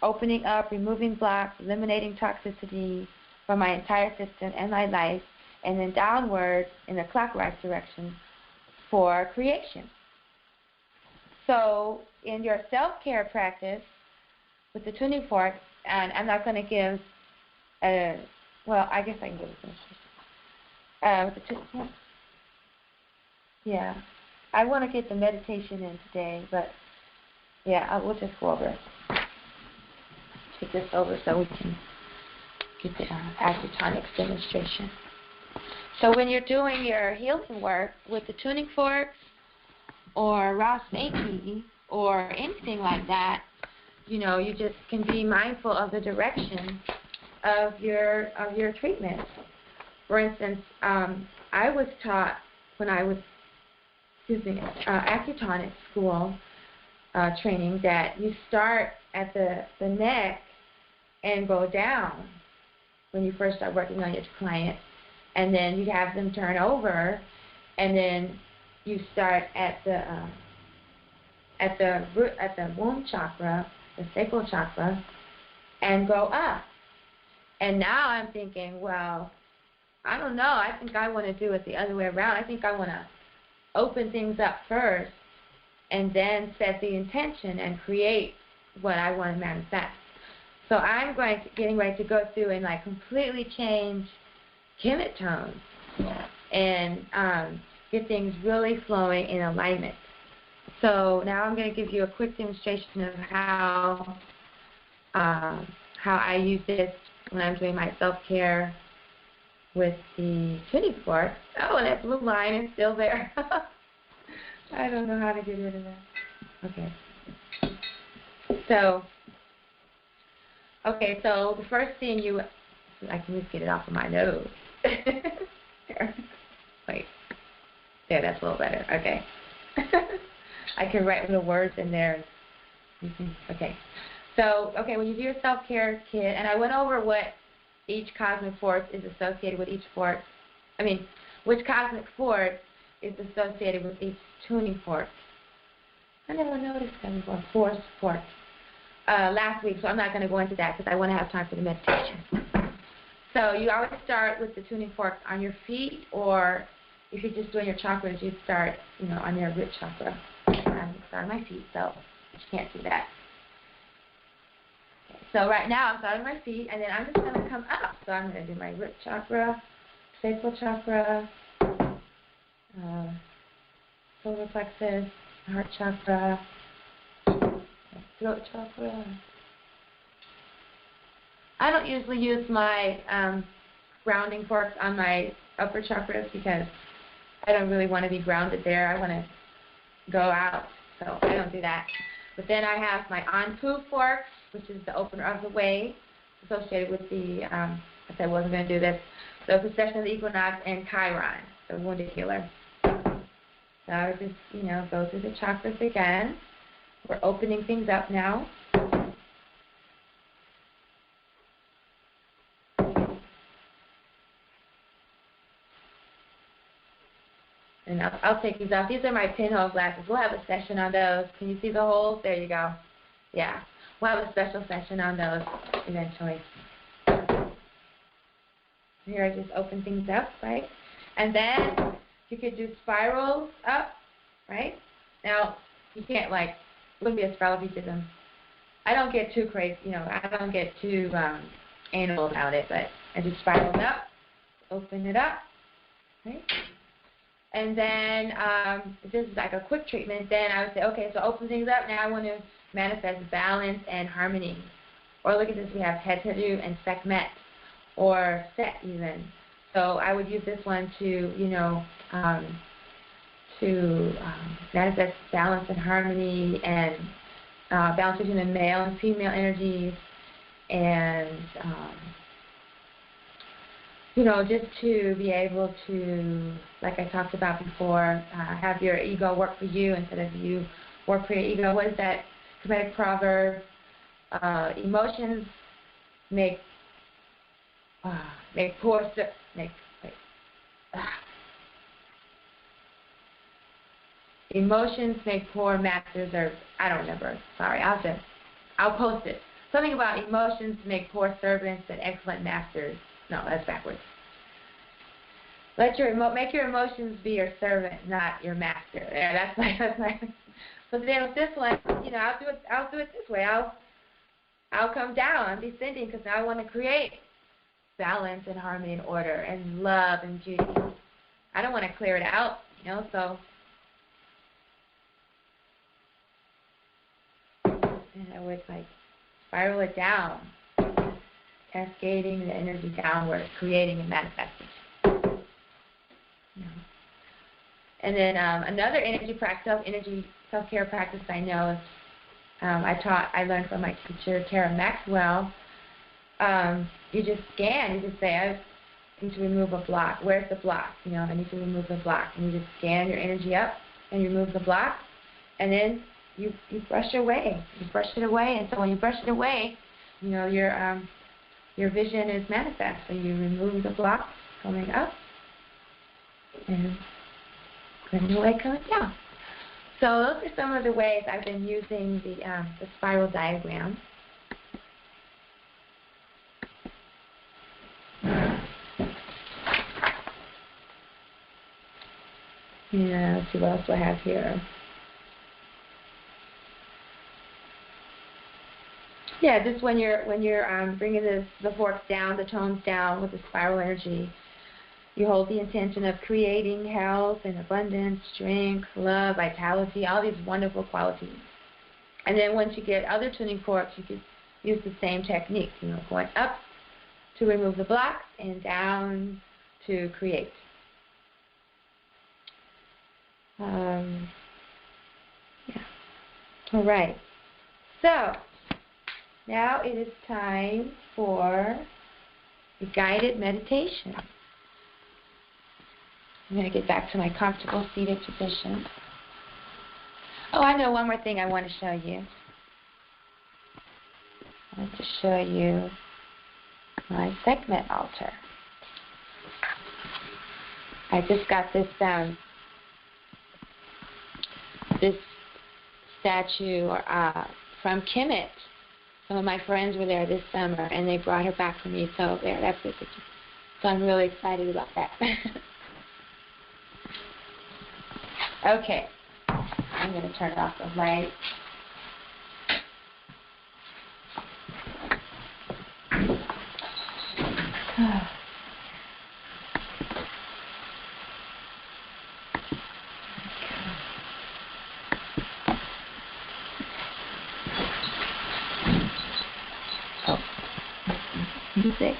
Speaker 1: opening up, removing blocks, eliminating toxicity from my entire system and my life, and then downward in the clockwise direction for creation. So in your self-care practice with the tuning fork, and I'm not going to give I guess I can give a demonstration. I want to get the meditation in today, but we'll just go over it. Take this over so we can get the acutonics demonstration. So when you're doing your healing work with the tuning forks or Ross Reiki or anything like that, you just can be mindful of the direction of your treatment. For instance, I was taught when I was acutonic school training that you start at the neck and go down when you first start working on your client, and then you have them turn over, and then you start at the root, at the womb chakra, the sacral chakra, and go up. And now I'm thinking, well, I don't know. I think I want to do it the other way around. I think I want to open things up first and then set the intention and create what I want to manifest. So I'm getting ready to go through and completely change KemeTones and get things really flowing in alignment. So now I'm going to give you a quick demonstration of how I use this when I'm doing my self-care with the tuning fork. Oh, and that blue line is still there. I don't know how to get rid of that. Okay. So the first thing I can just get it off of my nose. Here. Wait. There, that's a little better. Okay. I can write the words in there. Okay. So, when you do your self-care kit, and I went over what each cosmic force is associated with each fork. Which cosmic force is associated with each tuning fork. I never noticed that before. Force fork. Last week, so I'm not going to go into that because I want to have time for the meditation. So you always start with the tuning fork on your feet, or if you're just doing your chakras, you start, on your root chakra. I'm starting my feet, so you can't do that. Okay, so right now I'm starting my feet, and then I'm just going to come up. So I'm going to do my root chakra, sacral chakra, solar plexus, heart chakra, throat chakra. I don't usually use my grounding forks on my upper chakras because I don't really want to be grounded there. I want to go out, so I don't do that. But then I have my Anpu fork, which is the opener of the way, associated with the, I said I wasn't going to do this, the precession of the equinox and Chiron, the wounded healer. So I would just, go through the chakras again. We're opening things up now. And I'll take these off. These are my pinhole glasses. We'll have a session on those. Can you see the holes? There you go. Yeah. We'll have a special session on those eventually. Here I just open things up, right? And then you could do spirals up, right? Now, you can't it wouldn't be a spiral I don't get too crazy, I don't get too anal about it, but I just spiral it up, open it up, right? And then if this is like a quick treatment, then I would say, okay, so open things up. Now I want to manifest balance and harmony. Or look at this, we have Heru and Sekhmet, or Set even. So I would use this one to, manifest balance and harmony and balance between the male and female energies, and just to be able to, like I talked about before, have your ego work for you instead of you work for your ego. What is that Kemetic proverb? Emotions make poor emotions make poor masters, or I don't remember. Sorry, I'll post it. Something about emotions make poor servants and excellent masters. No, that's backwards. Make your emotions be your servant, not your master. Yeah, that's my. But then with this one, I'll do it this way. I'll come down. I'm descending because now I want to create balance and harmony and order and love and beauty. I don't want to clear it out, so. And I would spiral it down, cascading the energy downward, creating and manifesting. And then another energy practice, self-care practice I know is I learned from my teacher, Tara Maxwell. You just scan. You just say, I need to remove a block. Where's the block? I need to remove the block. And you just scan your energy up and you remove the block. And then you brush it away. You brush it away. And so when you brush it away, your vision is manifest. So you remove the block coming up and putting it away coming down. So those are some of the ways I've been using the spiral diagram. Yeah, let's see what else do I have here. Yeah, just when you're bringing the forks down, the tones down with the spiral energy, you hold the intention of creating health and abundance, strength, love, vitality, all these wonderful qualities. And then once you get other tuning forks, you could use the same technique, going up to remove the blocks and down to create. Yeah. All right. So now it is time for the guided meditation. I'm going to get back to my comfortable seated position. Oh, I know one more thing I want to show you. I want to show you my Sekhmet altar. I just got this statue from Kemet. Some of my friends were there this summer, and they brought her back for me. So there, that's it. So I'm really excited about that. Okay, I'm going to turn off the light. Oh, music.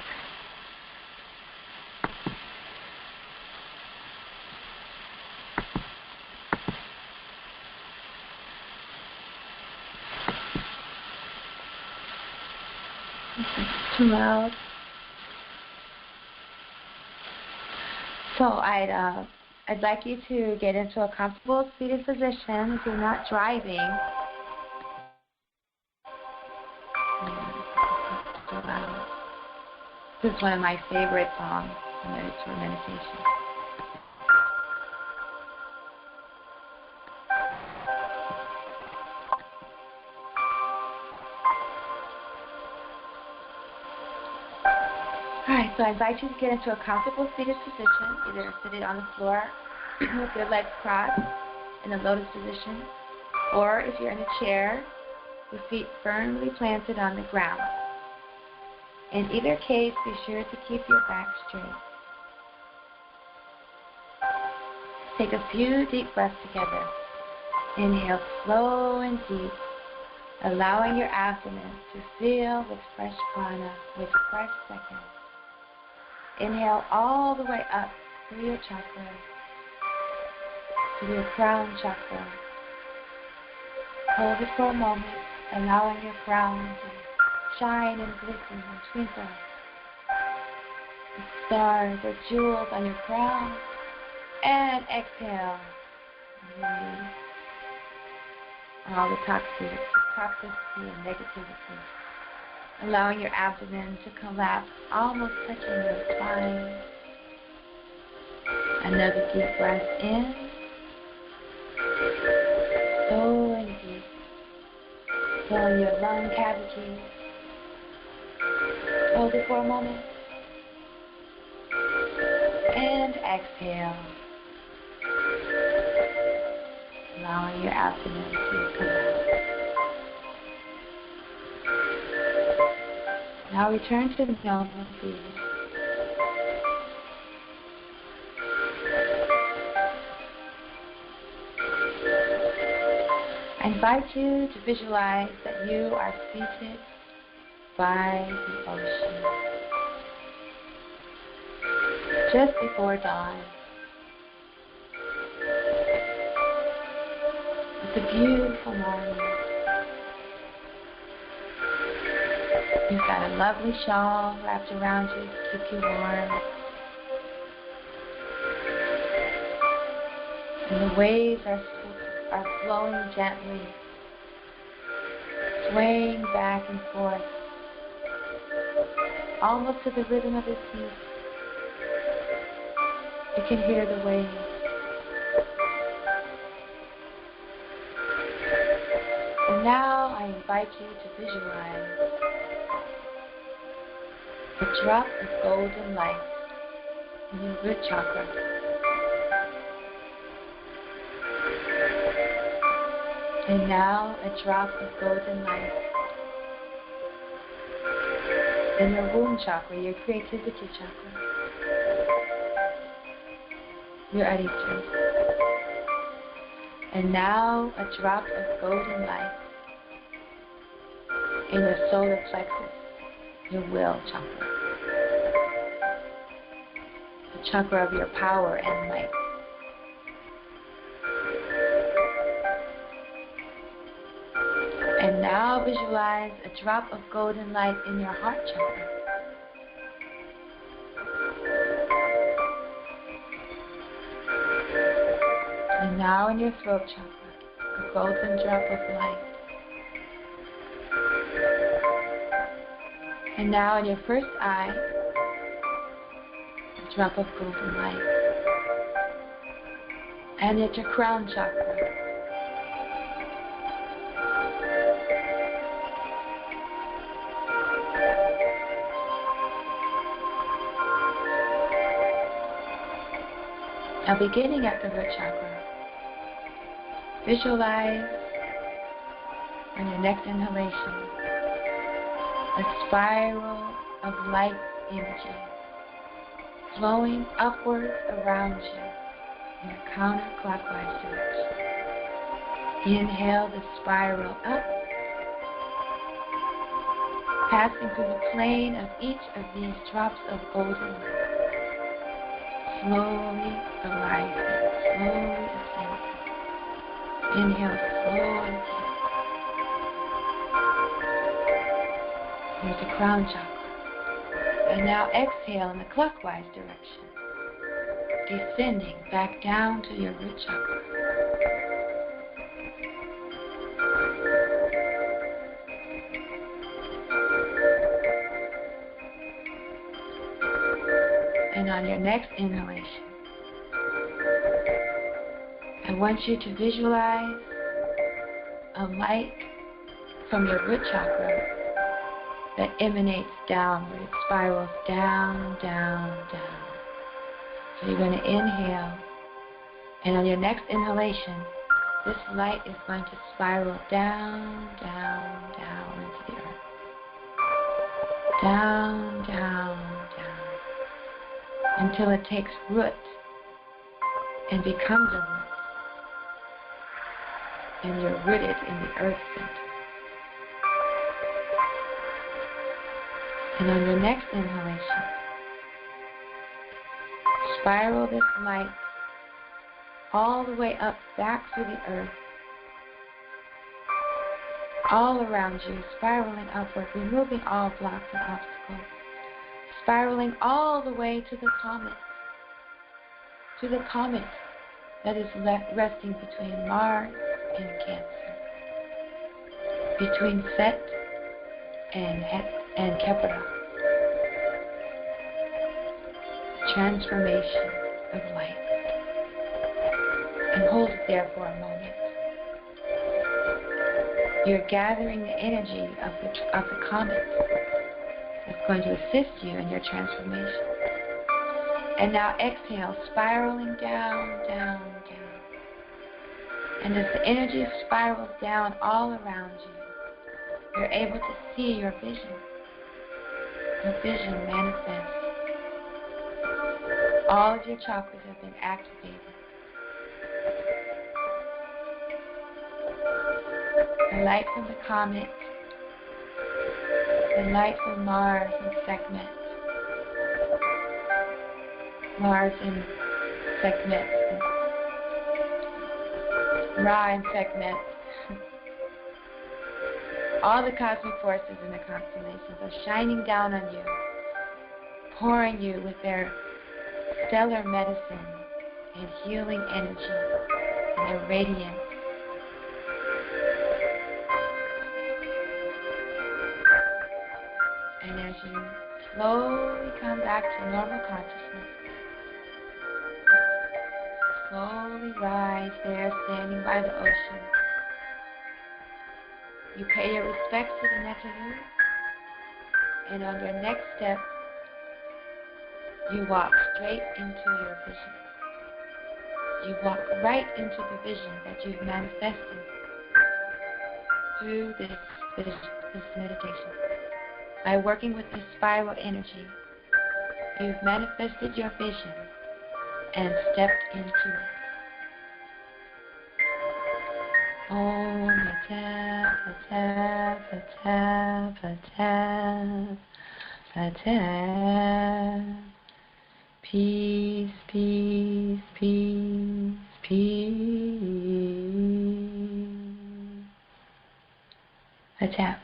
Speaker 1: Too loud. So I'd like you to get into a comfortable seated position if you're not driving. This is one of my favorite songs for meditation. Alright, so I invite you to get into a comfortable seated position, either seated on the floor with your legs crossed in a lotus position, Or if you're in a chair, your feet firmly planted on the ground. In either case, be sure to keep your back straight. Take a few deep breaths together. Inhale slow and deep, allowing your abdomen to fill with fresh prana, with fresh seconds. Inhale all the way up through your chakras, to your crown chakra. Hold it for a moment, allowing your crown to shine and glisten and twinkle. The stars or jewels on your crown. And exhale. Release all the toxicity and negativity. Allowing your abdomen to collapse, almost touching your spine. Another deep breath in. Slow and deep. Fill your lung cavity. Hold it for a moment. And exhale. Allowing your abdomen to collapse. Now return to the normal breathing. I invite you to visualize that you are seated by the ocean. Just before dawn. It's a beautiful morning. You've got a lovely shawl wrapped around you to keep you warm. And the waves are flowing gently, swaying back and forth, almost to the rhythm of its music. You can hear the waves. And now I invite you to visualize a drop of golden light in your root chakra. And now a drop of golden light in your womb chakra, your creativity chakra, your Aditya. And now a drop of golden light in your solar plexus, your will chakra, the chakra of your power and might. And now visualize a drop of golden light in your heart chakra. And now in your throat chakra, a golden drop of light. And now in your first eye, a drop of golden light. And at your crown chakra, now beginning at the root chakra, visualize on your next inhalation a spiral of light energy flowing upward around you in a counterclockwise direction. Inhale the spiral up, passing through the plane of each of these drops of golden light. Slowly arising, slowly ascending. Inhale slowly. Here's the crown chakra. And now exhale in the clockwise direction, descending back down to your root chakra. And on your next inhalation, I want you to visualize a light from your root chakra that emanates downward. It spirals down, down, down. So you're going to inhale, and on your next inhalation, this light is going to spiral down, down, down into the earth. Down, down, down, until it takes root and becomes a root. And you're rooted in the earth center. And on your next inhalation, spiral this light all the way up back through the earth, all around you, spiraling upward, removing all blocks and obstacles, spiraling all the way to the comet that is resting between Mars and Cancer, between Set and Kepler. Transformation of light. And hold it there for a moment. You're gathering the energy of the comet that's going to assist you in your transformation. And now exhale, spiraling down, down, down. And as the energy spirals down all around you, you're able to see your vision. Your vision manifests. All of your chakras have been activated. The light from the comet, the light from Mars and Sekhmet, Mars and Sekhmet, Ra and Sekhmet. All the cosmic forces in the constellations are shining down on you, pouring you with their stellar medicine and healing energy and their radiance. And as you slowly come back to normal consciousness, slowly rise there standing by the ocean. You pay your respects to the Neteru, and on your next step, you walk straight into your vision. You walk right into the vision that you've manifested through this meditation. By working with this spiral energy, you've manifested your vision and stepped into it. Om Vatah, Vatah, Vatah, Vatah, Vatah. Peace, peace, peace, peace. Vatah.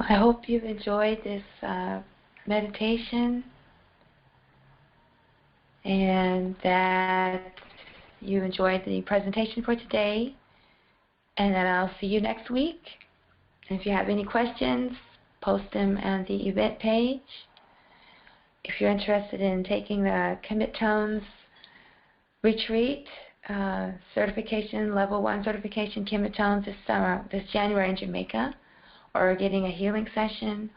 Speaker 1: I hope you've enjoyed this meditation and that you enjoyed the presentation for today, and that I'll see you next week. And if you have any questions, post them on the event page. If you're interested in taking the KemeTones retreat, certification, level 1 certification, KemeTones this January in Jamaica, or getting a healing session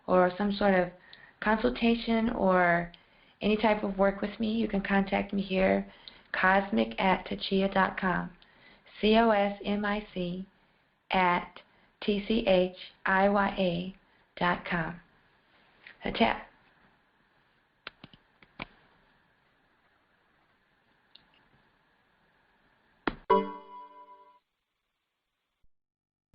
Speaker 1: or some sort of consultation or any type of work with me, you can contact me here, cosmic@tachia.com, COSMIC@TCHIYA.com. Vatah.